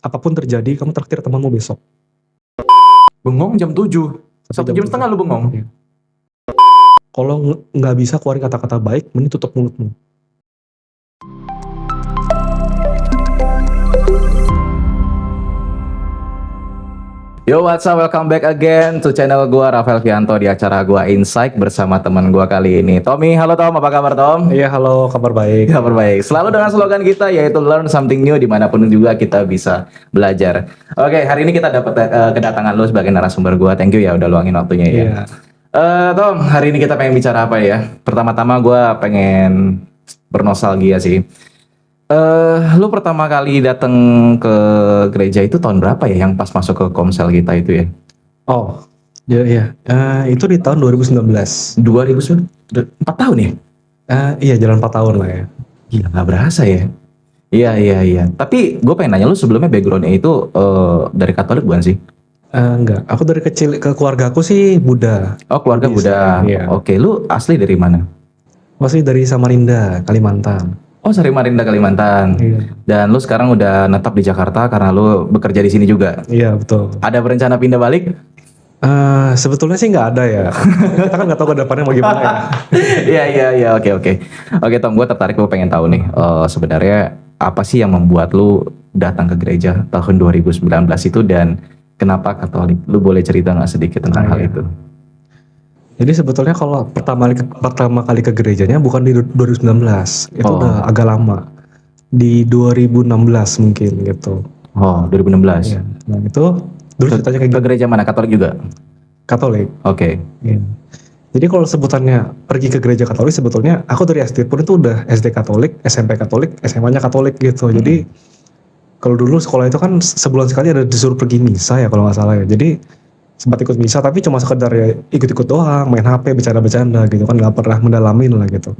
apapun terjadi kamu traktir temanmu besok. Bengong jam 7. Sampai 1 jam setengah lu bengong. Iya. Kalau nggak bisa keluarin kata-kata baik, mending tutup mulutmu. Yo, what's up? Welcome back again to channel gua Rafael Vianto di acara gua Insight bersama teman gua kali ini. Tommy, halo Tom, apa kabar Tom? Iya, halo, kabar baik. Kabar baik. Selalu dengan slogan kita yaitu learn something new dimanapun juga kita bisa belajar. Oke, hari ini kita dapat kedatangan lo sebagai narasumber gua. Thank you ya udah luangin waktunya ya. Iya. Tom, hari ini kita pengen bicara apa ya? Pertama-tama gua pengen bernostalgia sih. Lu pertama kali datang ke gereja itu tahun berapa ya? Yang pas masuk ke komsel kita itu ya? Oh, iya. Itu di tahun 2019. 2000 4 tahun ya? Iya, jalan 4 tahun lah ya. Gila, nggak berasa ya? Iya. Tapi gue pengen nanya, lu sebelumnya backgroundnya itu dari Katolik bukan sih? Enggak, aku dari kecil ke keluarga aku sih Buddha. Oh, keluarga Buddhis, Buddha. iya. Oke, lu asli dari mana? Masih dari Samarinda, Kalimantan. Oh, Samarinda, Kalimantan. Iya. Dan lu sekarang udah netap di Jakarta karena lu bekerja di sini juga. Iya, betul. Ada berencana pindah balik? Sebetulnya sih nggak ada ya. Kita kan nggak tahu ke depannya mau gimana ya. Iya. Oke, Tom, gue tertarik, gue pengen tahu nih, sebenarnya apa sih yang membuat lu datang ke gereja tahun 2019 itu dan kenapa Katolik? Lu boleh cerita nggak sedikit tentang hal Iya. itu? Jadi sebetulnya kalau pertama kali ke gerejanya bukan di 2019, itu Oh. udah agak lama. Di 2016 mungkin gitu. Oh, 2016. Iya. Nah itu dulu ceritanya kayak Ke gitu. gereja mana? Katolik juga? Katolik. Oke. Iya. Jadi kalau sebutannya pergi ke gereja Katolik, sebetulnya aku dari SD pun itu udah SD Katolik, SMP Katolik, SMA-nya Katolik gitu. Jadi kalau dulu sekolah itu kan sebulan sekali ada disuruh pergi misa ya kalau nggak salah ya. Jadi sempat ikut misa tapi cuma sekedar ya ikut-ikut doang, main HP, bercanda-bercanda gitu kan, nggak pernah mendalamin lah gitu.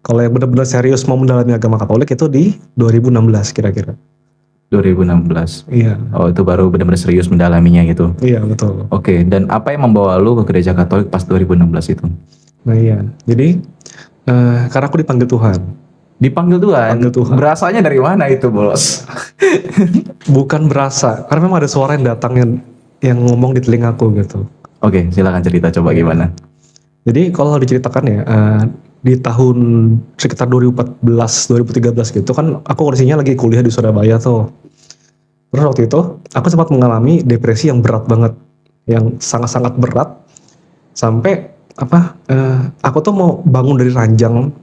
Kalau yang benar-benar serius mau mendalami agama Katolik itu di 2016 kira-kira. 2016. Iya, Oh, itu baru benar-benar serius mendalaminya gitu. iya betul. Oke, dan apa yang membawa lu ke gereja Katolik pas 2016 itu? Nah iya, jadi karena aku dipanggil Tuhan. Dipanggil Tuhan. Panggil Tuhan. Berasanya dari mana itu, Bos? Bukan berasa, karena memang ada suara yang datang yang ngomong di telingaku gitu. Oke, silakan cerita coba gimana. Jadi kalau diceritakan ya, di tahun sekitar 2014, 2013 gitu kan, aku kondisinya lagi kuliah di Surabaya tuh. Terus waktu itu, aku sempat mengalami depresi yang berat banget, yang sangat-sangat berat, sampai aku tuh mau bangun dari ranjang,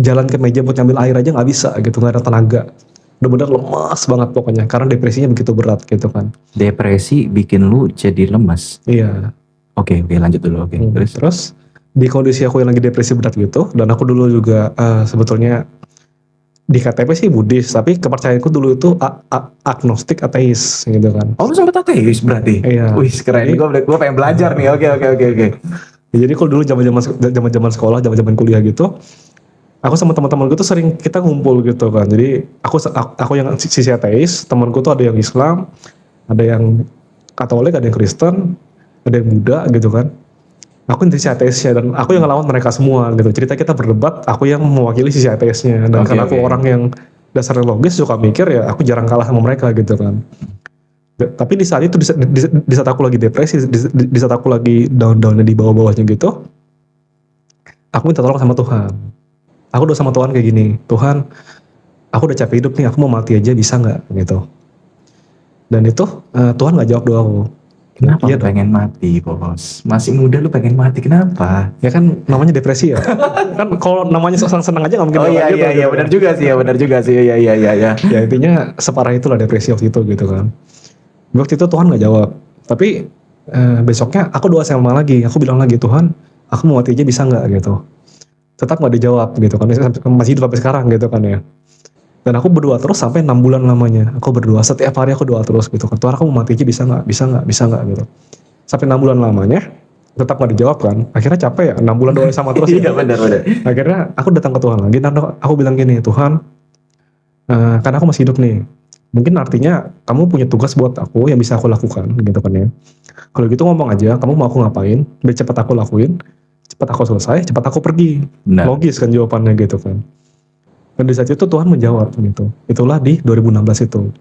jalan ke meja buat ngambil air aja nggak bisa gitu, nggak ada tenaga. Bener-bener lemas banget pokoknya, karena depresinya begitu berat gitu kan. Depresi bikin lu jadi lemas. Iya. Oke, lanjut dulu. Oke. Terus di kondisi aku yang lagi depresi berat gitu, dan aku dulu juga sebetulnya di KTP sih Buddhis, tapi kepercayaanku dulu itu agnostik, ateis gitu kan. Oh, lu sempet ateis berarti? Iya. Wih, keren. Gue pengen belajar nih. Oke. Ya, jadi kalau dulu zaman sekolah, zaman kuliah gitu, aku sama teman-teman gue tuh sering kita ngumpul gitu kan. Jadi aku yang sisi ateis, temanku tuh ada yang Islam, ada yang Katolik, ada yang Kristen, ada yang Buddha gitu kan. Aku yang sisi ateisnya dan aku yang ngelawan mereka semua gitu. Cerita kita berdebat, aku yang mewakili sisi ateisnya. Dan karena aku orang yang dasarnya logis, suka mikir ya, aku jarang kalah sama mereka gitu kan. Tapi di saat itu, di saat aku lagi depresi, di saat aku lagi down-downnya di bawah-bawahnya gitu, aku minta tolong sama Tuhan. Aku udah sama Tuhan kayak gini, Tuhan, aku udah capek hidup nih, aku mau mati aja bisa nggak gitu. Dan itu Tuhan nggak jawab doaku. Kenapa Iya lu pengen mati, Bos? Masih muda lu pengen mati, kenapa? Ya kan namanya depresi ya. Kan kalau namanya senang-senang aja nggak mungkin. Oh iya, benar juga sih. Iya. Ya intinya separah itulah depresi waktu itu gitu kan. Waktu itu Tuhan nggak jawab. Tapi besoknya aku doa sama lagi. Aku bilang lagi, Tuhan, aku mau mati aja bisa nggak gitu. Tetap nggak dijawab gitu kan. Masih hidup sampai sekarang gitu kan ya. Dan aku berdoa terus sampai 6 bulan lamanya. Aku berdoa setiap hari, aku doa terus gitu kan. Tuhan, aku mau mati aja bisa nggak gitu. Sampai 6 bulan lamanya tetap nggak dijawab kan. Akhirnya capek ya, 6 bulan doa sama terus. Iya benar. Akhirnya aku datang ke Tuhan lagi. Dan aku bilang gini, Tuhan, karena aku masih hidup nih. Mungkin artinya kamu punya tugas buat aku yang bisa aku lakukan gitu kan ya. Kalau gitu ngomong aja, kamu mau aku ngapain, biar cepat aku lakuin, cepat aku selesai, cepat aku pergi. Benar. Logis kan jawabannya gitu kan. Dan di saat itu Tuhan menjawab gitu. Itulah di 2016 itu.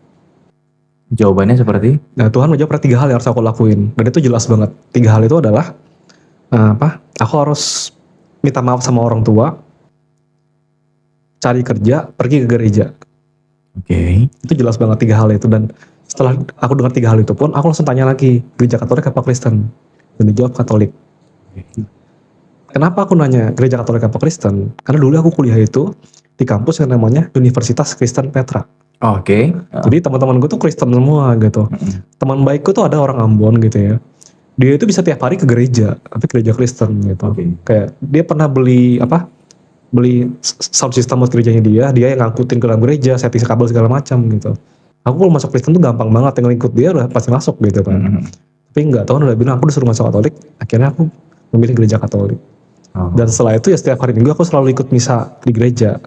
Jawabannya seperti? Nah Tuhan menjawab ada 3 hal yang harus aku lakuin, dan itu jelas banget. 3 hal itu adalah aku harus minta maaf sama orang tua, cari kerja, pergi ke gereja. Oke. Itu jelas banget 3 hal itu. Dan setelah aku dengar 3 hal itu pun, aku langsung tanya lagi, gereja Katolik apa Kristen? Dan dijawab Katolik. Kenapa aku nanya gereja Katolik apa Kristen? Karena dulu aku kuliah itu di kampus yang namanya Universitas Kristen Petra. Oke. Jadi teman-teman gue tuh Kristen semua gitu. Teman baikku tuh ada orang Ambon gitu ya. Dia itu bisa tiap hari ke gereja, tapi gereja Kristen gitu. Oke. Kayak dia pernah beli sound system buat gerejanya dia yang ngangkutin ke dalam gereja, setting kabel segala macam gitu. Aku kalau masuk Kristen tuh gampang banget, tinggal ikut dia udah pasti masuk gitu kan. Tapi nggak tahu, udah bilang aku disuruh masuk Katolik, akhirnya aku memilih gereja Katolik. Oh. Dan setelah itu ya setiap hari Minggu aku selalu ikut misa di gereja.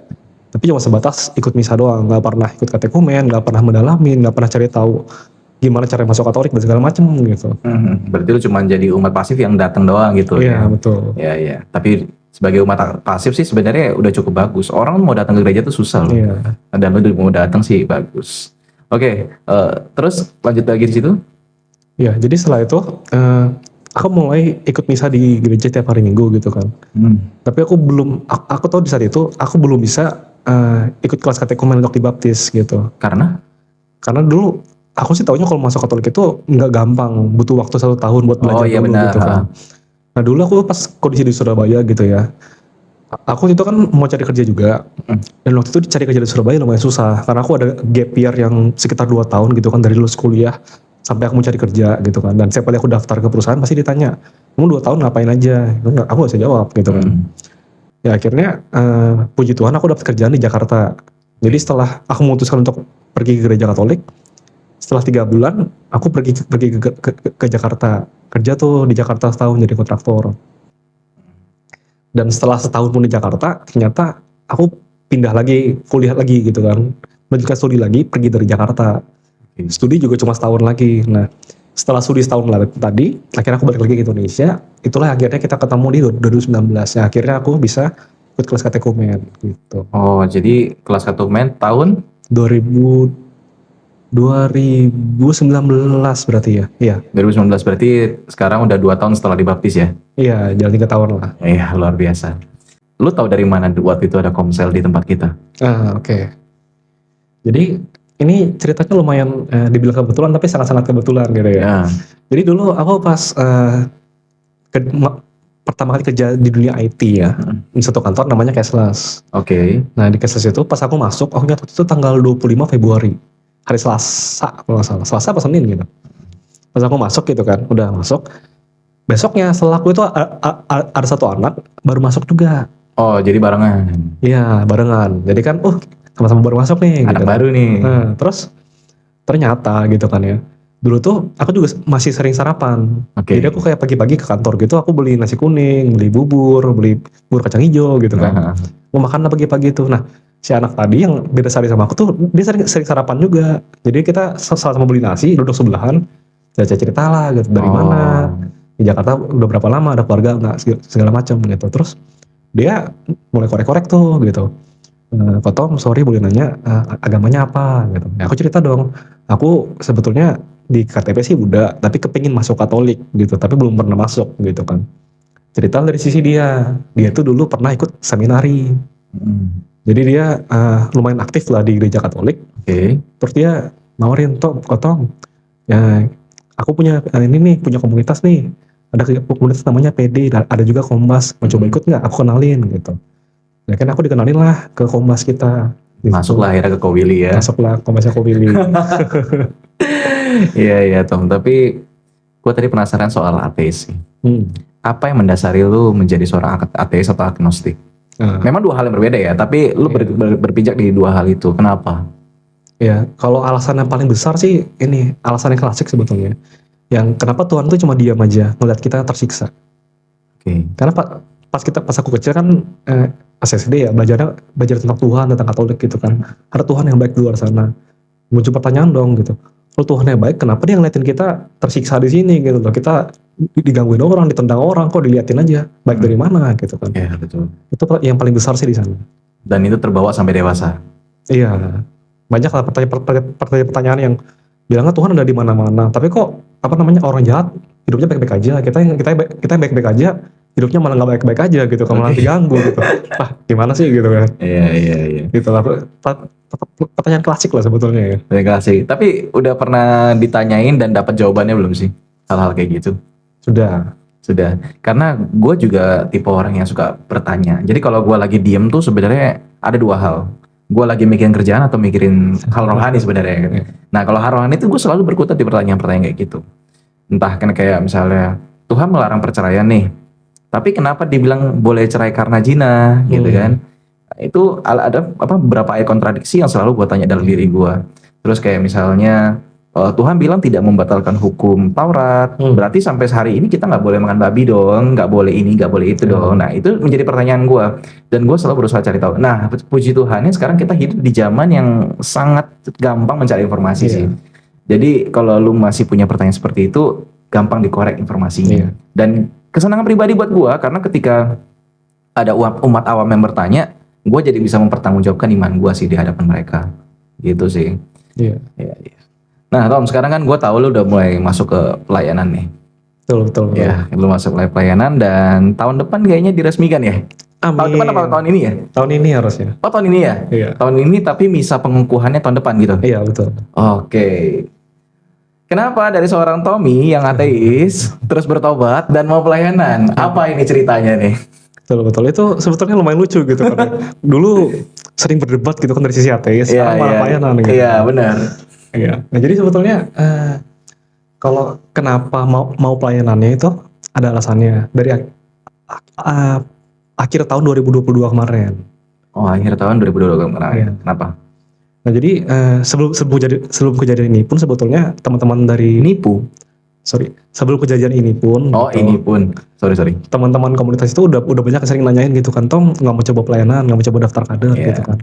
Tapi cuma sebatas ikut misa doang, nggak pernah ikut katekumen, nggak pernah mendalamin, nggak pernah cari tahu gimana cara masuk Katolik dan segala macam gitu. Berarti lu cuma jadi umat pasif yang datang doang gitu Iya ya? betul. Iya. Tapi sebagai umat pasif sih sebenarnya udah cukup bagus. Orang mau datang ke gereja tuh susah loh. Iya. Dan lu mau datang sih bagus. Oke, terus lanjut lagi di situ? Ya, jadi setelah itu aku mulai ikut misa di gereja tiap hari Minggu gitu kan. Tapi aku tahu di saat itu aku belum bisa ikut kelas katekumen untuk dibaptis gitu. Karena? Karena dulu aku sih taunya kalau masuk Katolik itu nggak gampang, butuh waktu 1 tahun buat belajar iya dulu benar. gitu kan. Nah dulu aku pas kondisi di Surabaya gitu ya, aku itu kan mau cari kerja juga, dan waktu itu cari kerja di Surabaya lumayan susah, karena aku ada gap year yang sekitar 2 tahun gitu kan, dari lulus kuliah sampai aku mau cari kerja gitu kan. Dan setiap kali aku daftar ke perusahaan pasti ditanya, kamu 2 tahun ngapain aja? Aku gak bisa jawab gitu kan. Ya akhirnya puji Tuhan aku dapat kerjaan di Jakarta. Jadi setelah aku memutuskan untuk pergi ke gereja Katolik, setelah 3 bulan aku pergi ke Jakarta, kerja tuh di Jakarta setahun jadi kontraktor. Dan setelah setahun pun di Jakarta, ternyata aku pindah lagi, kuliah lagi gitu kan, melanjutkan studi lagi, pergi dari Jakarta. Studi juga cuma setahun lagi. Nah setelah studi setahun tadi, akhirnya aku balik lagi ke Indonesia. Itulah akhirnya kita ketemu di 2019. Ya akhirnya aku bisa ikut kelas katekumen gitu. Oh, jadi kelas katekumen tahun 2019 berarti ya? Iya. 2019 berarti sekarang udah 2 tahun setelah dibaptis ya? Iya, jalan 3 tahun lah. Iya, luar biasa. Lu tahu dari mana waktu itu ada komsel di tempat kita? Oke. Jadi ini ceritanya lumayan dibilang kebetulan, tapi sangat-sangat kebetulan gitu ya. Jadi dulu aku pas pertama kali kerja di dunia IT ya, di satu kantor namanya Cashless. Oke. Nah di Cashless itu pas aku masuk, aku ingat waktu itu tanggal 25 Februari, hari Selasa kalau nggak salah, Selasa apa Senin gitu. Pas aku masuk gitu kan, udah masuk. Besoknya setelah aku itu ada satu anak baru masuk juga. Oh, jadi barengan. Iya, barengan. Jadi kan, sama-sama baru masuk nih. Anak gitu. baru nih. Nah, terus ternyata gitu kan ya. Dulu tuh aku juga masih sering sarapan. Oke. Jadi aku kayak pagi-pagi ke kantor gitu, aku beli nasi kuning, beli bubur kacang hijau gitu kan. Mau makan lah pagi-pagi tuh. Nah, si anak tadi yang beda sehari sama aku tuh, dia sering sarapan juga. Jadi kita sama-sama beli nasi, duduk sebelahan, cerita lah gitu, dari mana. Di Jakarta udah berapa lama, ada keluarga nggak, segala macam gitu. Terus dia mulai korek-korek tuh gitu. Pak Tom, sorry boleh nanya agamanya apa gitu. Ya, aku cerita dong, aku sebetulnya di KTP sih Buddha, tapi kepingin masuk Katolik gitu, tapi belum pernah masuk gitu kan. Cerita dari sisi dia tuh dulu pernah ikut seminari. Jadi dia lumayan aktif lah di gereja Katolik. Oke. Terus dia nawarin, Tom, ya aku punya punya komunitas nih. Ada komunitas namanya PD, ada juga Kombas, mau coba ikut nggak? Aku kenalin gitu. Ya kan aku dikenalin lah ke Kombas kita. Gitu. Masuklah akhirnya ke Kowili ya. Masuklah Kombasnya Kowili. Iya Tom, tapi gue tadi penasaran soal ateis sih. Apa yang mendasari lu menjadi seorang ateis atau agnostik? Memang 2 hal yang berbeda ya, tapi lu berpijak di 2 hal itu. Kenapa? Ya, kalau alasan yang paling besar sih ini, alasan yang klasik sebetulnya. Yang kenapa Tuhan tuh cuma diam aja ngeliat kita tersiksa. Oke. Karena pas aku kecil kan pas SD ya belajar tentang Tuhan, tentang Katolik gitu kan. Ada Tuhan yang baik di luar sana. Muncul pertanyaan dong gitu. Kalau Tuhan yang baik, kenapa dia ngeliatin kita tersiksa di sini gitu loh? Kita digangguin orang, ditendang orang, kok diliatin aja. Baik dari mana gitu kan? Iya betul. Itu yang paling besar sih di sana. Dan itu terbawa sampai dewasa. Iya. Banyak lah pertanyaan yang bilangnya Tuhan ada di mana-mana, tapi kok orang jahat hidupnya baik-baik aja, kita yang baik-baik aja hidupnya malah nggak baik-baik aja gitu, kalau malah diganggu gitu. Gimana sih gitu kan? Iya. Gitu lah. Pertanyaan klasik lah sebetulnya ya. Terima kasih. Tapi udah pernah ditanyain dan dapat jawabannya belum sih? Hal-hal kayak gitu. Sudah. Karena gue juga tipe orang yang suka bertanya. Jadi kalau gue lagi diem tuh sebenarnya ada dua hal. Gue lagi mikirin kerjaan atau mikirin hal rohani sebenarnya. Nah kalau hal rohani itu gue selalu berkutat di pertanyaan-pertanyaan kayak gitu. Entah kan kayak misalnya Tuhan melarang perceraian nih, tapi kenapa dibilang boleh cerai karena zina gitu kan? Itu ada beberapa ayat kontradiksi yang selalu gue tanya dalam diri gue. Terus kayak misalnya Tuhan bilang tidak membatalkan hukum Taurat, berarti sampai hari ini kita nggak boleh makan babi dong, nggak boleh ini, nggak boleh itu dong. Nah itu menjadi pertanyaan gue, dan gue selalu berusaha cari tahu. Nah puji Tuhannya sekarang kita hidup di zaman yang sangat gampang mencari informasi sih. Jadi kalau lu masih punya pertanyaan seperti itu, gampang dikorek informasinya. Dan kesenangan pribadi buat gue, karena ketika ada umat awam yang bertanya, gue jadi bisa mempertanggungjawabkan iman gue sih di hadapan mereka, gitu sih. Iya. Nah Tom, sekarang kan gue tahu lu udah mulai masuk ke pelayanan nih. Betul. Ya, lu masuk pelayanan dan tahun depan kayaknya diresmikan ya? Amin. Tahun depan apa tahun ini ya? Tahun ini harusnya. Oh tahun ini ya? Iya. Tahun ini tapi misa pengukuhannya tahun depan gitu? Iya betul. Oke. Kenapa dari seorang Tommy yang ateis terus bertobat dan mau pelayanan? Apa ini ceritanya nih? Betul. Itu sebetulnya lumayan lucu gitu karena dulu sering berdebat gitu kan dari sisi ateis, sekarang malah pelayanan gitu. Iya benar. Iya. Nah jadi sebetulnya kalau kenapa mau pelayanannya itu ada alasannya dari akhir tahun 2022 kemarin. Oh akhir tahun 2022 kemarin. Iya. Kenapa? Nah jadi sebelum kejadian ini pun sebetulnya teman-teman dari sebelum kejadian ini pun. Oh gitu, ini pun. Sorry. Teman-teman komunitas itu udah banyak yang sering nanyain gitu kan, Tom nggak mau coba pelayanan, nggak mau coba daftar kader gitu kan.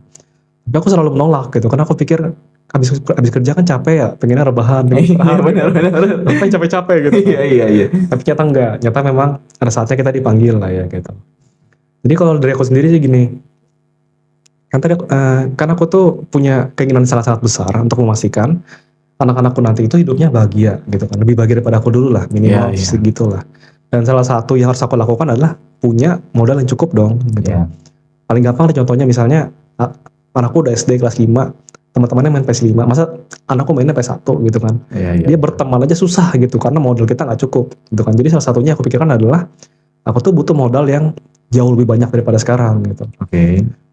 Tapi aku selalu menolak gitu karena aku pikir habis kerja kan capek ya, pengennya rebahan. Iya benar. Apa yang capek-capek gitu. Iya. Tapi ternyata enggak. Nyata memang ada saatnya kita dipanggil lah ya gitu. Jadi kalau dari aku sendiri sih gini. Kan aku tuh punya keinginan sangat-sangat besar untuk memastikan anak-anakku nanti itu hidupnya bahagia gitu kan. Lebih bahagia daripada aku dulu lah, minimal segitulah. Dan salah satu yang harus aku lakukan adalah punya modal yang cukup dong gitu. Paling gampang contohnya misalnya anakku udah SD kelas 5, teman-temannya main PS5, masa anakku mainnya PS1 gitu kan. Dia berteman aja susah gitu karena modal kita nggak cukup gitu kan. Jadi salah satunya aku pikirkan adalah aku tuh butuh modal yang jauh lebih banyak daripada sekarang gitu.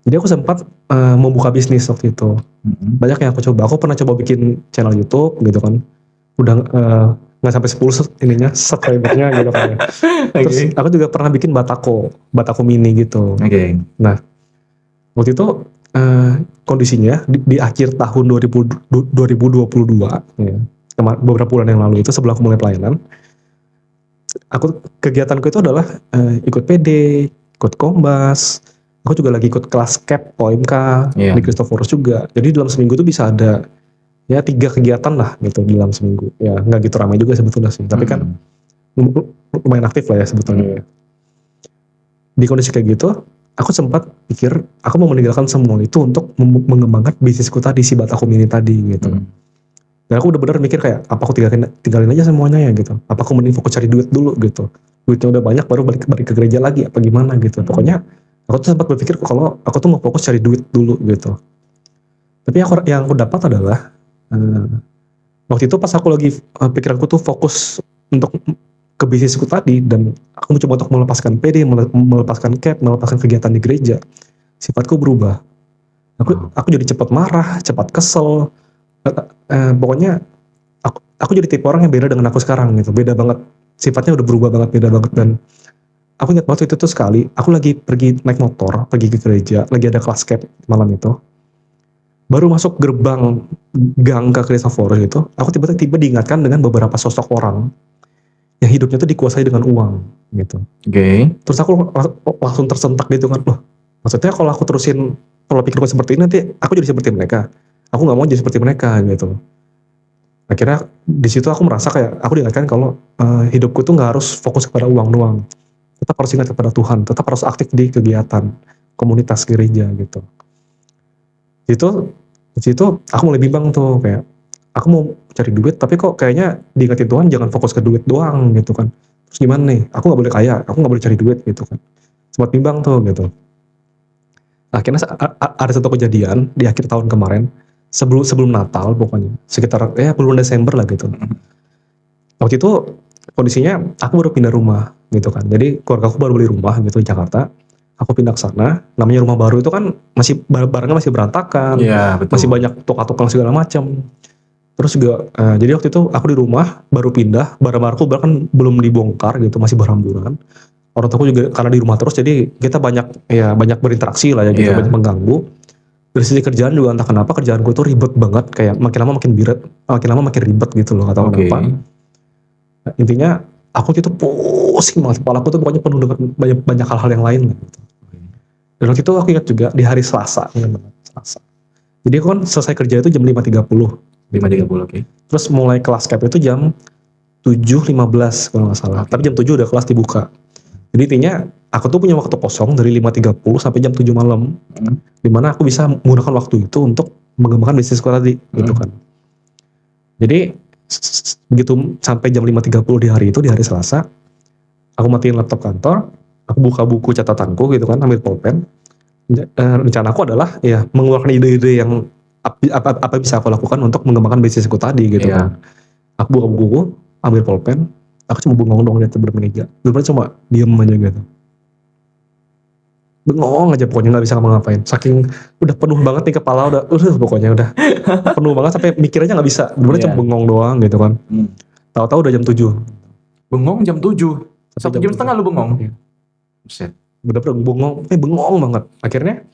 Jadi aku sempat membuka bisnis waktu itu. Banyak yang aku coba. Aku pernah coba bikin channel YouTube gitu kan. Udah nggak sampai 10 subscribernya gitu kan. Terus aku juga pernah bikin Batako mini gitu. Nah waktu itu kondisinya di akhir tahun 2022 ya, beberapa bulan yang lalu itu sebelum aku mulai pelayanan, kegiatanku itu adalah ikut PD, ikut Kombas, aku juga lagi ikut kelas CAP OMK di Kristoforus juga. Jadi dalam seminggu itu bisa ada ya 3 kegiatan lah gitu dalam seminggu. Ya nggak gitu ramai juga sebetulnya sih, tapi kan lumayan aktif lah ya sebetulnya. Di kondisi kayak gitu, aku sempat pikir aku mau meninggalkan semua itu untuk mengembangkan bisnisku tadi, si Batako Mini tadi gitu. Dan aku udah benar mikir kayak apa aku tinggalin aja semuanya ya gitu. Apa aku mending fokus cari duit dulu gitu. Duitnya udah banyak baru balik ke gereja lagi apa gimana gitu. Pokoknya aku tuh sempat berpikir kalau aku tuh mau fokus cari duit dulu gitu. Tapi yang aku dapat adalah waktu itu pas aku lagi pikiranku tuh fokus untuk ke bisnisku tadi dan aku mencoba untuk melepaskan PD, melepaskan CAP, melepaskan kegiatan di gereja, sifatku berubah. Aku jadi cepat marah, cepat kesel. Pokoknya aku jadi tipe orang yang beda dengan aku sekarang gitu, beda banget. Sifatnya udah berubah banget, beda banget. Dan aku ingat waktu itu tuh sekali, aku lagi pergi naik motor, pergi ke gereja, lagi ada kelas CAP malam itu. Baru masuk gerbang gang ke Kristoforus itu, aku tiba-tiba diingatkan dengan beberapa sosok orang yang hidupnya tuh dikuasai dengan uang gitu. Terus aku langsung tersentak gitu kan, loh maksudnya kalau aku terusin pola pikirku seperti ini nanti aku jadi seperti mereka. Aku nggak mau jadi seperti mereka gitu. Akhirnya di situ aku merasa kayak aku diingatkan kalau hidupku tuh nggak harus fokus kepada uang doang. Tetap harus ingat kepada Tuhan, tetap harus aktif di kegiatan komunitas gereja gitu. Di situ aku mulai bimbang tuh kayak aku mau cari duit, tapi kok kayaknya diingetin Tuhan jangan fokus ke duit doang gitu kan. Terus gimana nih? Aku nggak boleh kaya, aku nggak boleh cari duit gitu kan. Sempat bimbang tuh gitu. Akhirnya ada satu kejadian di akhir tahun kemarin, sebelum Natal pokoknya, sekitar bulan Desember lah gitu. Waktu itu kondisinya aku baru pindah rumah gitu kan. Jadi keluarga aku baru beli rumah gitu di Jakarta. Aku pindah ke sana. Namanya rumah baru itu kan masih barangnya masih berantakan, Iya, betul. masih banyak tukang-tukang segala macam. Terus juga jadi waktu itu aku di rumah baru pindah, barang-barangku bahkan belum dibongkar gitu, masih berhamburan. Orang tuaku juga karena di rumah terus, jadi kita banyak berinteraksi lah ya gitu, Iya. banyak mengganggu. Dari sisi kerjaan juga entah kenapa kerjaanku tuh ribet banget, kayak makin lama makin ribet gitu loh, gak tahu Oke. kenapa. Nah, intinya aku itu pusing banget, kepala aku tuh pokoknya penuh dengan banyak hal-hal yang lain gitu. Dan waktu itu aku ingat juga di hari Selasa, Selasa. Jadi aku kan selesai kerja itu jam 5.30. 5.30, oke. Terus mulai kelas cap itu jam 7.15 kalau nggak salah. Tapi jam 7 udah kelas dibuka. Jadi intinya aku tuh punya waktu kosong dari 5.30 sampai jam 7 malam. Dimana aku bisa menggunakan waktu itu untuk mengembangkan bisnisku tadi gitu kan. Jadi begitu sampai jam 5.30 di hari Selasa, aku matiin laptop kantor, aku buka buku catatanku gitu kan, ambil pulpen. Rencana aku adalah ya mengeluarkan ide-ide yang apa bisa aku lakukan untuk mengembangkan bisnisku tadi gitu kan. Aku buka buku, ambil pulpen, aku cuma bengong dong di atas meja. Bener-bener cuma diem aja gitu. Bengong aja pokoknya, nggak bisa ngapa-ngapain. Saking udah penuh banget nih kepala, pokoknya udah penuh banget sampai mikir aja nggak bisa. Bener-bener cuma bengong doang gitu kan. Tahu-tahu udah jam 7. Bengong jam 7. Sampai 1 jam setengah lu bengong. Iya. Buset. Bener-bener bengong banget. Akhirnya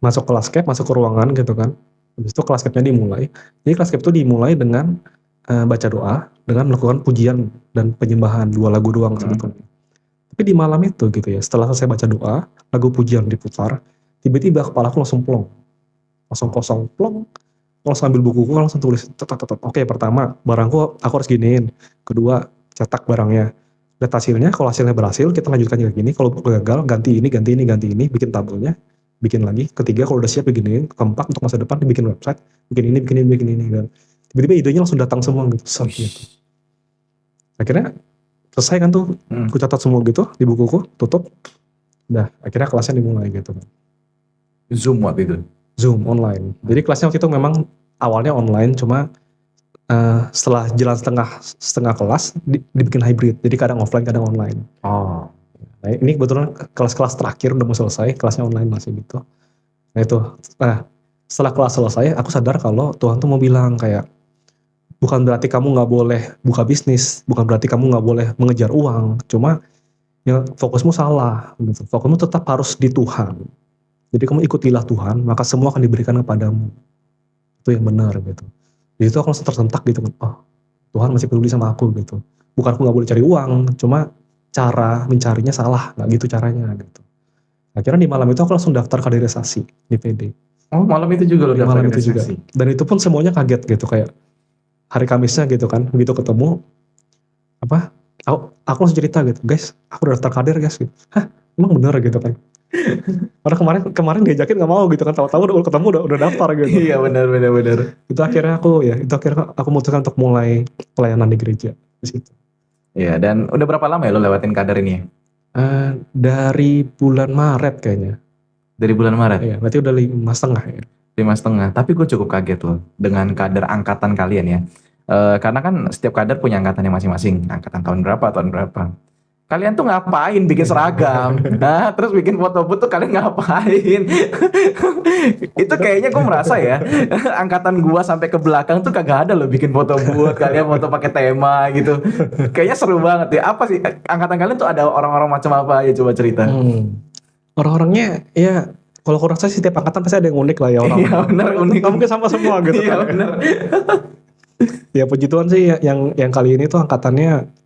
masuk kelas cap, masuk ke ruangan gitu kan. Habis itu kelas capnya dimulai. Jadi kelas cap itu dimulai dengan baca doa, dengan melakukan pujian dan penyembahan, 2 lagu doang sebetulnya. Tapi di malam itu gitu ya, setelah selesai baca doa, lagu pujian diputar, tiba-tiba kepalaku langsung plong. Langsung kosong, plong. Langsung ambil bukuku, langsung tulis. Oke, pertama, barangku aku harus giniin. Kedua, cetak barangnya. Lihat hasilnya, kalau hasilnya berhasil, kita lanjutkan kayak gini. Kalau gagal, ganti ini, bikin tabelnya, bikin lagi. Ketiga, kalau udah siap beginiin. Keempat, untuk masa depan, dibikin website, bikin ini. Dan tiba-tiba idenya langsung datang semua gitu. Gitu. Akhirnya selesai kan tuh, aku catat semua gitu di bukuku, tutup. Udah, akhirnya kelasnya dimulai gitu. Zoom waktu itu. Zoom online. Jadi kelasnya waktu itu memang awalnya online, cuma setelah jalan setengah kelas dibikin hybrid. Jadi kadang offline, kadang online. Oh. Nah, ini kebetulan kelas-kelas terakhir udah mau selesai, kelasnya online masih gitu. Nah itu, setelah kelas selesai, aku sadar kalau Tuhan tuh mau bilang kayak, bukan berarti kamu nggak boleh buka bisnis, bukan berarti kamu nggak boleh mengejar uang, cuma ya fokusmu salah, gitu. Fokusmu tetap harus di Tuhan. Jadi kamu ikutilah Tuhan, maka semua akan diberikan kepadamu. Itu yang benar gitu. Jadi itu aku langsung tersentak gitu kan, oh Tuhan masih peduli sama aku gitu. Bukan aku nggak boleh cari uang, cuma cara mencarinya salah, nggak gitu caranya gitu. Akhirnya di malam itu aku langsung daftar kaderisasi di PD. Oh, malam itu juga lo Di daftar malam itu juga. kaderisasi? Dan itu pun semuanya kaget gitu, kayak hari Kamisnya gitu kan, begitu ketemu, aku langsung cerita gitu, guys, aku udah daftar kader guys gitu. Hah, emang bener gitu kan. Karena kemarin diajakin gak mau gitu kan, tahu-tahu udah ketemu udah daftar gitu. Iya benar. Itu akhirnya aku memutuskan untuk mulai pelayanan di gereja di situ. Iya, dan udah berapa lama ya lo lewatin kader ini ya? Dari bulan Maret kayaknya. Dari bulan Maret? Iya, berarti udah 5,5 ya. 5,5. Tapi gue cukup kaget loh dengan kader angkatan kalian ya. Karena kan setiap kader punya angkatannya masing-masing. Angkatan tahun berapa. Kalian tuh ngapain bikin seragam? Nah, terus bikin foto booth tuh kalian ngapain? Itu kayaknya gue merasa ya, angkatan gua sampai ke belakang tuh kagak ada loh bikin foto booth. Kalian foto pakai tema gitu. Kayaknya seru banget ya. Apa sih angkatan kalian tuh ada orang-orang macam apa ya, coba cerita. Orang-orangnya ya, kalau aku rasa setiap angkatan pasti ada yang unik lah ya orang. Iya benar, unik. Gak mungkin sama semua gitu. Iya benar. Ya puji Tuhan sih yang kali ini tuh angkatannya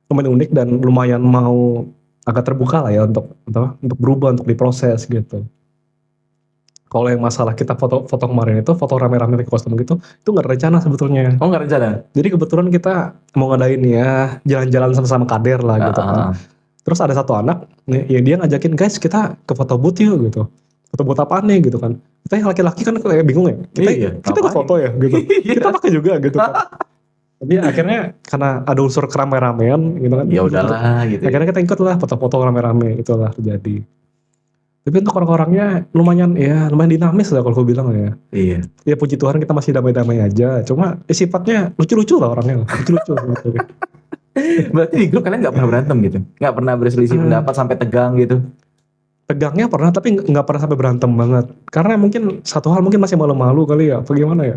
lumayan unik dan lumayan mau agak terbuka lah ya untuk berubah, untuk diproses gitu. Kalau yang masalah kita foto kemarin itu, foto rame-rame pakai kostum gitu, itu nggak rencana sebetulnya. Oh nggak rencana? Jadi kebetulan kita mau ngadain ya jalan-jalan sama-sama kader lah gitu kan. Terus ada satu anak, ya dia ngajakin, guys kita ke foto booth yuk gitu. Foto booth apaan nih gitu kan. Kita yang laki-laki kan kayak bingung ya. Kita ke foto ya gitu. Kita pakai juga gitu kan. Tapi akhirnya karena ada unsur keramai-ramean gitu kan. Ya udahlah gitu. Ya. Akhirnya kita ikut lah foto-foto rame-rame, itulah terjadi. Tapi untuk orang-orangnya lumayan dinamis lah kalau gue bilang ya. Iya. Ya puji Tuhan kita masih damai-damai aja. Cuma sifatnya lucu-lucu lah orangnya. Lucu-lucu gitu. Berarti di grup kalian nggak pernah berantem gitu? Nggak pernah berselisih pendapat sampai tegang gitu? Tegangnya pernah tapi nggak pernah sampai berantem banget. Karena mungkin satu hal mungkin masih malu-malu kali ya. Bagaimana ya?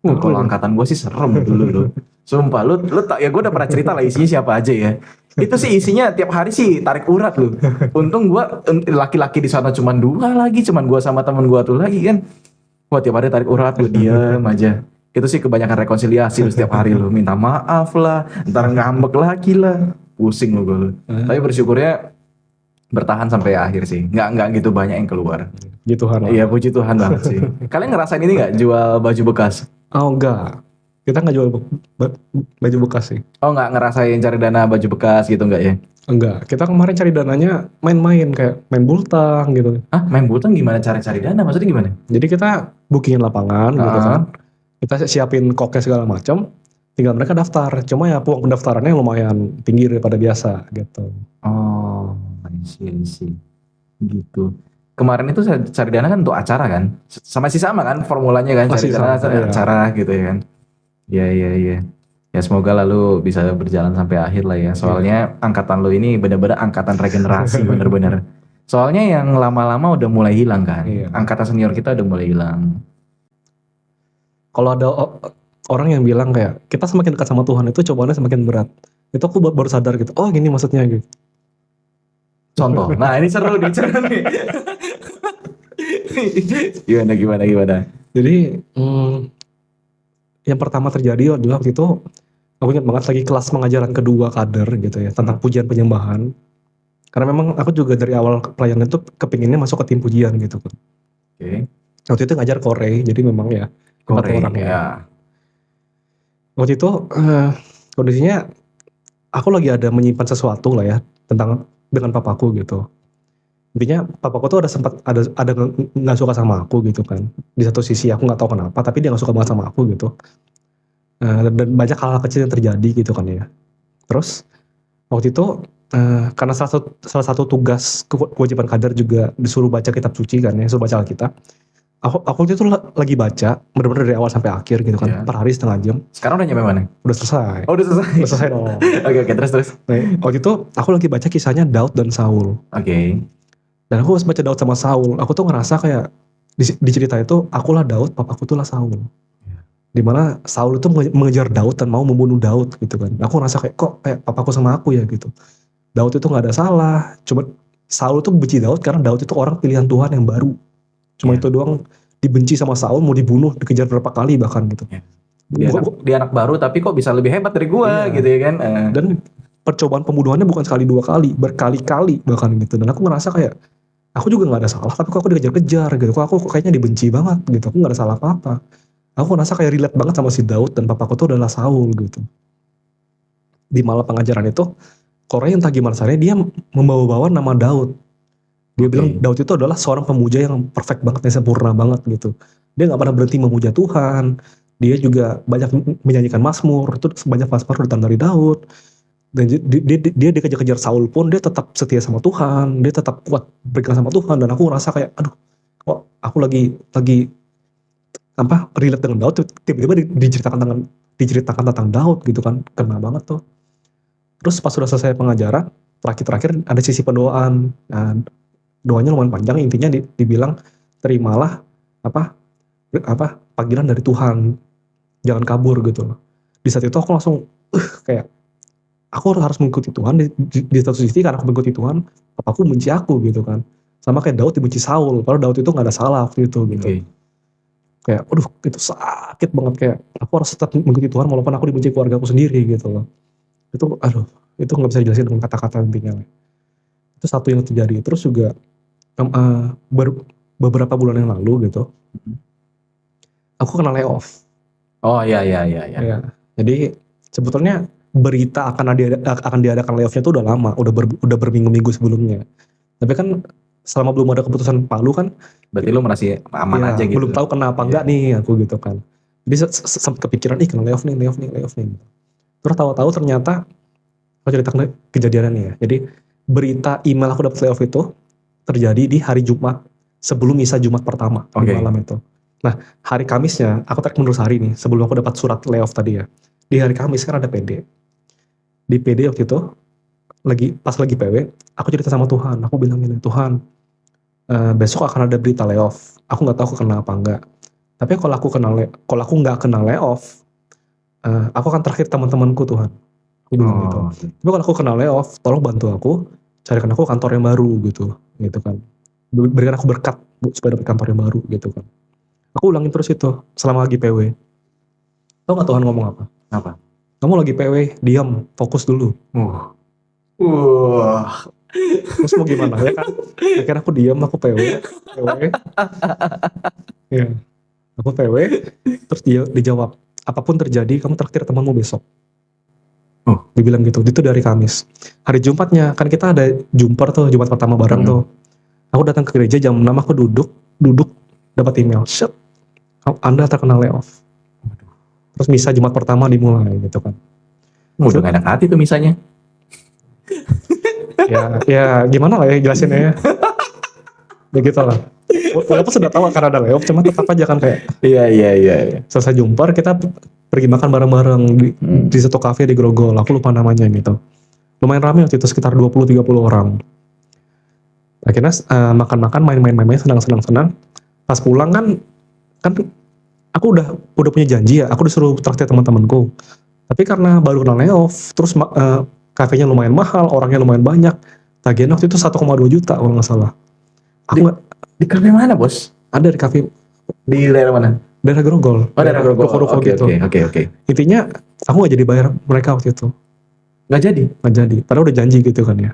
Nah, kalau angkatan gue sih serem dulu loh. Sumpah lu tak ya gue udah pernah cerita lah isinya siapa aja ya. Itu sih isinya tiap hari sih tarik urat loh. Untung gue laki-laki di sana cuma 2 lagi, cuman gue sama temen gue tuh lagi kan. Wah tiap hari tarik urat gue diam aja. Itu sih kebanyakan rekonsiliasi lu setiap hari lu minta maaf lah, ntar ngambek lagi lah, pusing lu gue. Tapi bersyukurnya bertahan sampai akhir sih. Nggak gitu banyak yang keluar. Puji Tuhan lah. Iya puji Tuhan banget sih. Kalian ngerasain ini nggak jual baju bekas? Oh enggak. Kita nggak jual baju bekas sih. Oh nggak ngerasain cari dana baju bekas gitu nggak ya? Enggak. Kita kemarin cari dananya main-main kayak main bultang gitu. Ah main bultang gimana cara cari dana? Maksudnya gimana? Jadi kita bookingin lapangan gitu kan. Kita siapin koknya segala macam. Tinggal mereka daftar. Cuma ya uang pendaftarannya lumayan tinggi daripada biasa gitu. Oh, I see. Gitu. Kemarin itu saya cari dana kan untuk acara kan? Sama kan formulanya kan Masih cari dana sama, iya. acara gitu ya kan? Iya. Ya semoga lalu bisa berjalan sampai akhir lah ya. Soalnya angkatan lo ini benar-benar angkatan regenerasi bener-bener. Soalnya yang lama-lama udah mulai hilang kan. Iya. Angkatan senior kita udah mulai hilang. Kalau ada orang yang bilang kayak kita semakin dekat sama Tuhan itu cobaannya semakin berat. Itu aku baru sadar gitu. Oh gini maksudnya gitu. Contoh. Nah ini seru nih. Gimana? Jadi yang pertama terjadi adalah waktu itu aku ingat banget lagi kelas pengajaran kedua kader gitu ya tentang pujian penyembahan. Karena memang aku juga dari awal pelayanan itu kepinginnya masuk ke tim pujian gitu kan. Oke. Waktu itu ngajar Korei, jadi memang ya Korei, orang ya. ya. Waktu itu kondisinya aku lagi ada menyimpan sesuatu lah ya dengan papaku gitu. Intinya papaku tuh ada nggak suka sama aku gitu kan. Di satu sisi aku nggak tahu kenapa, tapi dia nggak suka banget sama aku gitu. Dan banyak hal-hal kecil yang terjadi gitu kan ya. Terus waktu itu karena salah satu tugas kewajiban kader juga disuruh baca kitab suci kan ya, disuruh baca Alkitab. Aku waktu itu lagi baca bener-bener dari awal sampai akhir gitu kan, per hari setengah jam. Sekarang udah nyampe mana? Udah selesai. Oh udah selesai. Udah selesai dong. Oke terus. Nah, waktu itu aku lagi baca kisahnya Daud dan Saul. Oke. Dan aku pas baca Daud sama Saul, aku tuh ngerasa kayak di cerita itu akulah Daud, papaku tuh lah Saul. Dimana Saul itu mengejar Daud dan mau membunuh Daud gitu kan. Aku ngerasa kok kayak papaku sama aku ya gitu. Daud itu nggak ada salah, cuma Saul tuh benci Daud karena Daud itu orang pilihan Tuhan yang baru. Cuma itu doang, dibenci sama Saul, mau dibunuh, dikejar berapa kali bahkan gitu. Dia anak baru tapi kok bisa lebih hebat dari gua gitu ya kan. Dan percobaan pembunuhannya bukan sekali 2 kali, berkali-kali bahkan gitu. Dan aku ngerasa kayak aku juga nggak ada salah, tapi kok aku dikejar-kejar gitu. Kok aku kayaknya dibenci banget gitu. Aku nggak ada salah apa-apa. Aku ngerasa kayak relate banget sama si Daud dan papaku tuh adalah Saul gitu. Di malam pengajaran itu, Korey entah gimana caranya dia membawa-bawa nama Daud. Dia bilang Daud itu adalah seorang pemuja yang perfect banget, yang sempurna banget gitu. Dia nggak pernah berhenti memuja Tuhan. Dia juga banyak menyanyikan mazmur. Itu banyak mazmur datang dari Daud. Dan dia dikejar-kejar Saul pun dia tetap setia sama Tuhan. Dia tetap kuat berpegang sama Tuhan. Dan aku ngerasa kayak, aduh, kok aku lagi relate dengan Daud. Tiba-tiba diceritakan tentang Daud gitu kan. Kena banget tuh. Terus pas sudah selesai pengajaran, terakhir ada sisi pendoaan. Nah, doanya lumayan panjang, intinya dibilang terimalah panggilan dari Tuhan, jangan kabur gitu loh. Di saat itu aku langsung kayak aku harus mengikuti Tuhan. Di satu sisi karena aku mengikuti Tuhan, papaku benci aku gitu kan, sama kayak Daud dibenci Saul, padahal Daud itu nggak ada salah waktu itu gitu. Kayak aduh itu sakit banget, kayak aku harus tetap mengikuti Tuhan walaupun aku dibenci keluarga aku sendiri gitu loh. Itu itu nggak bisa dijelasin dengan kata-kata intinya. Itu satu yang terjadi. Terus juga beberapa bulan yang lalu gitu, aku kena layoff. Oh iya. Ya, jadi sebetulnya berita akan diadakan layoffnya itu udah lama, udah berminggu-minggu sebelumnya. Tapi kan selama belum ada keputusan Palu kan, berarti lu masih aman aja gitu. Belum tahu kenapa enggak nih aku gitu kan. Jadi sempat kepikiran kena layoff nih. Terus tahu-tahu ternyata aku cerita kejadiannya ya. Jadi berita email aku dapat layoff itu terjadi di hari Jumat sebelum misa Jumat pertama di Oke. malam itu. Nah, hari Kamisnya aku tarik mundur sehari nih sebelum aku dapat surat layoff tadi ya. Di hari Kamis kan ada PD. Di PD waktu itu pas lagi PW, aku cerita sama Tuhan. Aku bilang gini, Tuhan, besok akan ada berita layoff. Aku nggak tahu aku kena apa enggak. Tapi kalau aku nggak kena layoff, aku akan terakhir teman-temanku Tuhan. Aku bilang gitu. Oh, Tapi kalau aku kena layoff, tolong bantu aku carikan aku kantor yang baru gitu kan. Berikan aku berkat supaya dapat kantor yang baru gitu kan. Aku ulangin terus itu selama lagi PW. Tahu nggak Tuhan ngomong apa? apa? Kamu lagi PW, diam, fokus dulu. Wah. Terus mau gimana ya kan? Akhirnya aku diam, aku PW. Ya, aku PW. Terus dia dijawab, apapun terjadi, kamu traktir temanmu besok. Oh. Dibilang gitu. Itu dari Kamis. Hari Jumatnya kan kita ada jumper tuh, Jumat pertama bareng tuh. Aku datang ke gereja jam 6, aku duduk dapat email. Shit, Anda terkena layoff. Terus misa Jumat pertama dimulai gitu kan. Udah gak enak hati tuh misalnya. ya gimana lah ya jelasinnya ya. Ya gitu lah. Walaupun sudah tahu akan ada layoff, cuma tetap aja kan kayak Iya. selesai jumper kita pergi makan bareng-bareng di satu kafe di Grogol. Aku lupa namanya gitu. Lumayan ramai waktu itu sekitar 20-30 orang. Akhirnya makan-makan, main-main, senang-senang. Pas pulang kan aku udah punya janji ya, aku disuruh traktir teman-temanku. Tapi karena baru kena layoff, terus kafenya lumayan mahal, orangnya lumayan banyak. Tagihan waktu itu 1,2 juta kalau nggak salah. Aku nggak Di kafe mana, Bos? ada di kafe Di daerah mana? daerah Grogol. Oh, daerah Grogol. Ruko-ruko Oke, gitu. oke. Intinya aku nggak jadi bayar mereka waktu itu. Nggak jadi? Nggak jadi. Padahal udah janji gitu kan ya.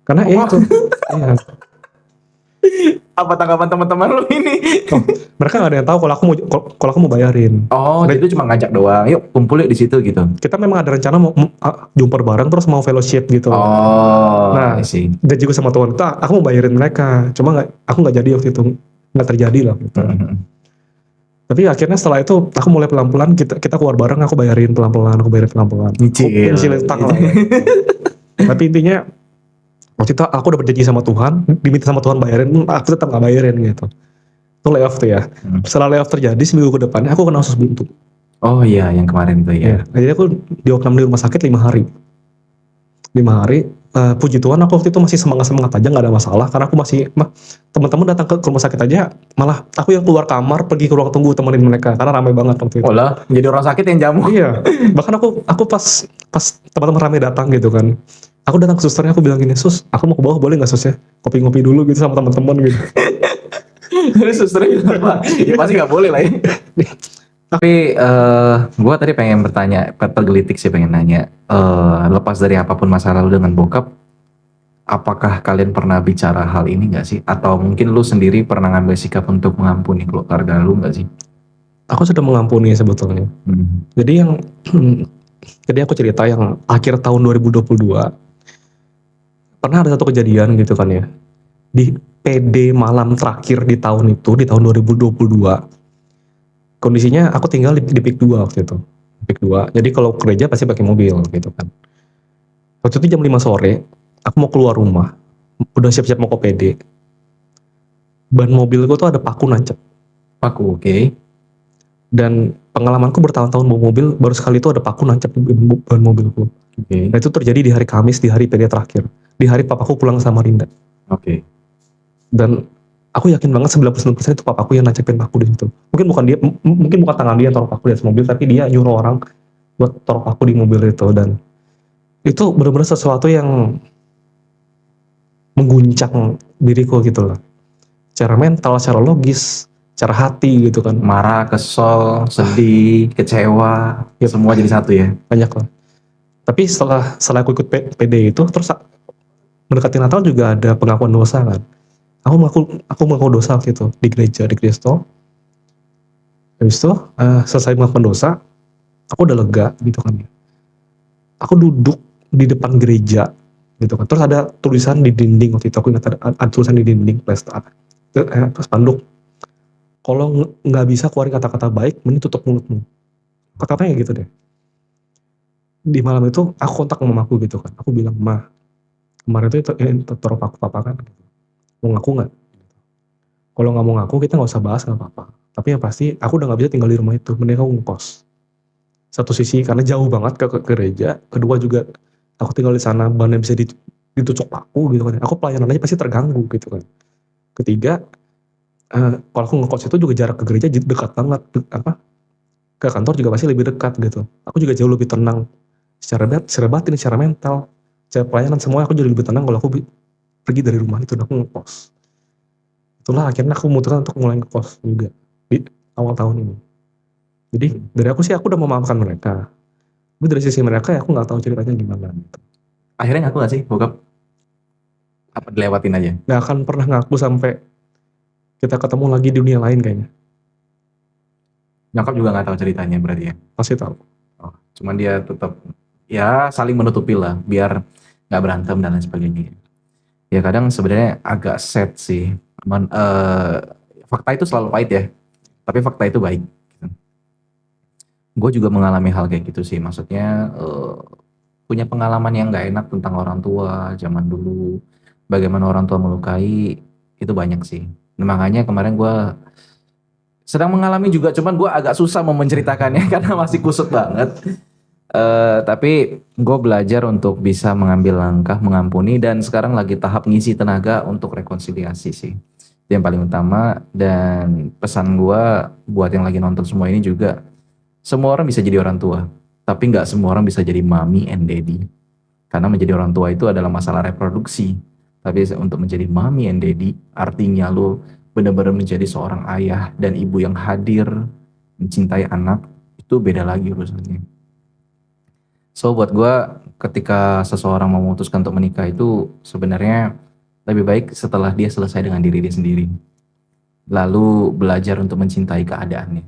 Karena ya itu. Iya. Apa tanggapan teman-teman lu ini? Mereka nggak ada yang tahu kalau aku mau bayarin. Oh, itu cuma ngajak doang. Yuk kumpul yuk di situ gitu. Kita memang ada rencana mau jumper bareng terus mau fellowship gitu. Oh, Nah, I see. dan juga sama Tuhan itu aku mau bayarin mereka. Cuma aku nggak jadi waktu itu. Nggak terjadi lah gitu. Tapi akhirnya setelah itu aku mulai pelan-pelan kita keluar bareng, aku bayarin pelan-pelan. Nyicil utang lah. Tapi intinya waktu itu aku udah berjanji sama Tuhan, diminta sama Tuhan bayarin, aku tetap nggak bayarin gitu. Itu layoff tuh ya. Setelah layoff terjadi seminggu ke depannya aku kena usus buntu. Oh iya, yang kemarin itu ya. Jadi aku diopnam di rumah sakit 5 hari. 5 hari. Puji Tuhan aku waktu itu masih semangat aja, nggak ada masalah karena aku masih teman-teman datang ke rumah sakit aja, malah aku yang keluar kamar pergi ke ruang tunggu temenin mereka karena ramai banget waktu itu. Oh lah, jadi orang sakit yang jamu. Iya, bahkan aku pas teman-teman ramai datang gitu kan, aku datang ke susternya, aku bilang gini, sus, aku mau ke bawah boleh nggak sus ya, ngopi-ngopi dulu gitu sama teman-teman gitu. Terus susternya bilang apa? Ya pasti nggak boleh lah ya. Tapi gue tadi pengen bertanya, tergelitik sih pengen nanya, lepas dari apapun masa lalu dengan bokap, apakah kalian pernah bicara hal ini nggak sih? Atau mungkin lu sendiri pernah ngambil sikap untuk mengampuni keluarga lu nggak sih? Aku sudah mengampuni sebetulnya. Jadi jadi aku cerita yang akhir tahun 2022 pernah ada satu kejadian gitu kan ya, di PD malam terakhir di tahun itu, di tahun 2022. Kondisinya aku tinggal di PIK 2 waktu itu. PIK 2. Jadi kalau gereja pasti pakai mobil gitu kan. Waktu itu jam 5 sore, aku mau keluar rumah. Udah siap-siap mau ke PD. Ban mobilku tuh ada paku nancep. Paku, oke. Dan pengalamanku bertahun-tahun bawa mobil, baru sekali itu ada paku nancep di ban mobilku. Oke. Nah itu terjadi di hari Kamis, di hari PD terakhir. Di hari papaku pulang sama Rinda. Oke. Dan aku yakin banget 99% itu papaku yang nancepin paku di situ. Mungkin bukan dia, mungkin bukan tangan dia yang taruh paku di atas mobil, tapi dia nyuruh orang buat taruh paku di mobil itu. Dan itu benar-benar sesuatu yang mengguncang diriku gitu loh. Secara mental, secara logis, secara hati gitu kan. Marah, kesel, sedih, kecewa, semua jadi satu ya. Banyak lah. Tapi setelah aku ikut PD itu, terus mendekati Natal juga ada pengakuan dosa kan. Aku mengaku dosa waktu itu di gereja di Kristo. Habis itu selesai mengakukan dosa, aku udah lega gitu kan. Aku duduk di depan gereja gitu kan. Terus ada tulisan di dinding waktu itu, aku ingat ada tulisan di dinding spanduk. Kalau nggak bisa keluarin kata-kata baik, mending tutup mulutmu. Kata-katanya gitu deh. di malam itu aku kontak sama mamaku gitu kan. Aku bilang, "Ma, kemarin itu teror papa kan, mau ngaku nggak? Kalau nggak mau ngaku kita nggak usah bahas nggak apa-apa. Tapi yang pasti aku udah nggak bisa tinggal di rumah itu, mending aku ngekos." Satu sisi karena jauh banget ke gereja, kedua juga aku tinggal di sana bannya bisa ditucuk paku gitu kan. Aku pelayanan aja pasti terganggu gitu kan. Ketiga, kalau aku ngekos itu juga jarak ke gereja dekat banget, ke kantor juga pasti lebih dekat gitu. Aku juga jauh lebih tenang secara batin, secara mental, secara pelayanan semua aku jadi lebih tenang kalau aku pergi dari rumah itu dan aku ngekos. Itulah akhirnya aku memutuskan untuk mulai ngekos juga di awal tahun ini. Jadi dari aku sih aku udah memaafkan mereka. Tapi dari sisi mereka ya aku nggak tahu ceritanya gimana gitu. Akhirnya ngaku gak sih bokap? Apa dilewatin aja? Nggak akan pernah ngaku sampai kita ketemu lagi di dunia lain kayaknya. Nyokap juga nggak tahu ceritanya berarti ya? Pasti tahu. Oh, cuman dia tetap ya saling menutupi lah biar nggak berantem dan lain sebagainya. Ya kadang sebenarnya agak sad sih. Fakta itu selalu pahit ya, tapi fakta itu baik. Gue juga mengalami hal kayak gitu sih. Maksudnya punya pengalaman yang nggak enak tentang orang tua zaman dulu. Bagaimana orang tua melukai itu banyak sih. Nah, makanya kemarin gue sedang mengalami juga, cuman gue agak susah mau menceritakannya karena masih kusut banget. Tapi gue belajar untuk bisa mengambil langkah mengampuni dan sekarang lagi tahap ngisi tenaga untuk rekonsiliasi sih. Itu yang paling utama. Dan pesan gue buat yang lagi nonton semua ini juga, semua orang bisa jadi orang tua, tapi nggak semua orang bisa jadi mommy and daddy. Karena menjadi orang tua itu adalah masalah reproduksi. Tapi untuk menjadi mommy and daddy, artinya lo benar-benar menjadi seorang ayah dan ibu yang hadir, mencintai anak, itu beda lagi urusannya. So buat gue, ketika seseorang memutuskan untuk menikah itu sebenarnya lebih baik setelah dia selesai dengan diri dia sendiri. Lalu belajar untuk mencintai keadaannya.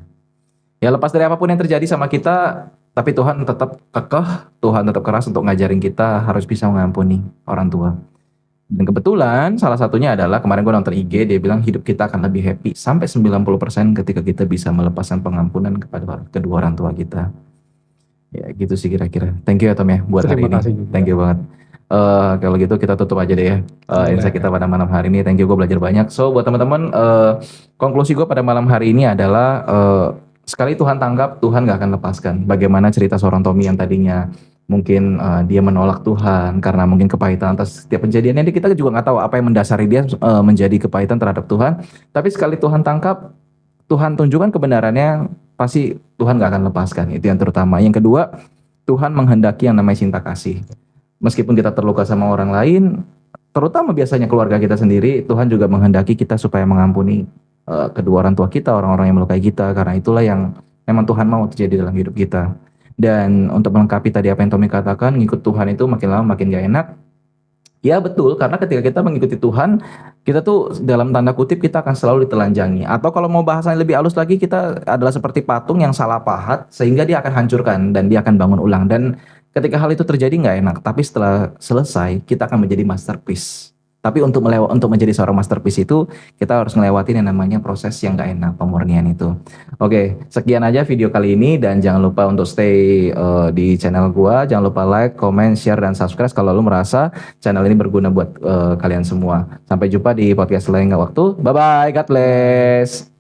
Ya lepas dari apapun yang terjadi sama kita, tapi Tuhan tetap kekeh, Tuhan tetap keras untuk ngajarin kita harus bisa mengampuni orang tua. Dan kebetulan salah satunya adalah kemarin gue nonton IG, dia bilang hidup kita akan lebih happy sampai 90% ketika kita bisa melepaskan pengampunan kepada kedua orang tua kita. Ya gitu sih kira-kira. Thank you ya Tom ya buat Terima hari ini. kasih juga. Thank you banget. Kalau gitu kita tutup aja deh ya insight kita pada malam hari ini. Thank you, gue belajar banyak. So buat teman-teman, konklusi gue pada malam hari ini adalah sekali Tuhan tangkap, Tuhan gak akan lepaskan. Bagaimana cerita seorang Tommy yang tadinya mungkin dia menolak Tuhan karena mungkin kepahitan atas setiap kejadiannya. Kita juga nggak tahu apa yang mendasari dia menjadi kepahitan terhadap Tuhan. Tapi sekali Tuhan tangkap, Tuhan tunjukkan kebenarannya, pasti Tuhan gak akan lepaskan. Itu yang terutama. Yang kedua, Tuhan menghendaki yang namanya cinta kasih. Meskipun kita terluka sama orang lain, terutama biasanya keluarga kita sendiri, Tuhan juga menghendaki kita supaya mengampuni kedua orang tua kita, orang-orang yang melukai kita, karena itulah yang memang Tuhan mau terjadi dalam hidup kita. Dan untuk melengkapi tadi apa yang Tommy katakan, ngikut Tuhan itu makin lama makin gak enak. Ya betul, karena ketika kita mengikuti Tuhan, kita tuh dalam tanda kutip kita akan selalu ditelanjangi. Atau kalau mau bahasanya lebih halus lagi, kita adalah seperti patung yang salah pahat, sehingga dia akan hancurkan dan dia akan bangun ulang. Dan ketika hal itu terjadi nggak enak, tapi setelah selesai kita akan menjadi masterpiece. Tapi untuk menjadi seorang masterpiece itu kita harus ngelewatin yang namanya proses yang nggak enak, pemurnian itu. Oke, sekian aja video kali ini dan jangan lupa untuk stay di channel gua. Jangan lupa like, comment, share dan subscribe kalau lu merasa channel ini berguna buat kalian semua. Sampai jumpa di podcast lain nggak waktu. Bye bye, God bless.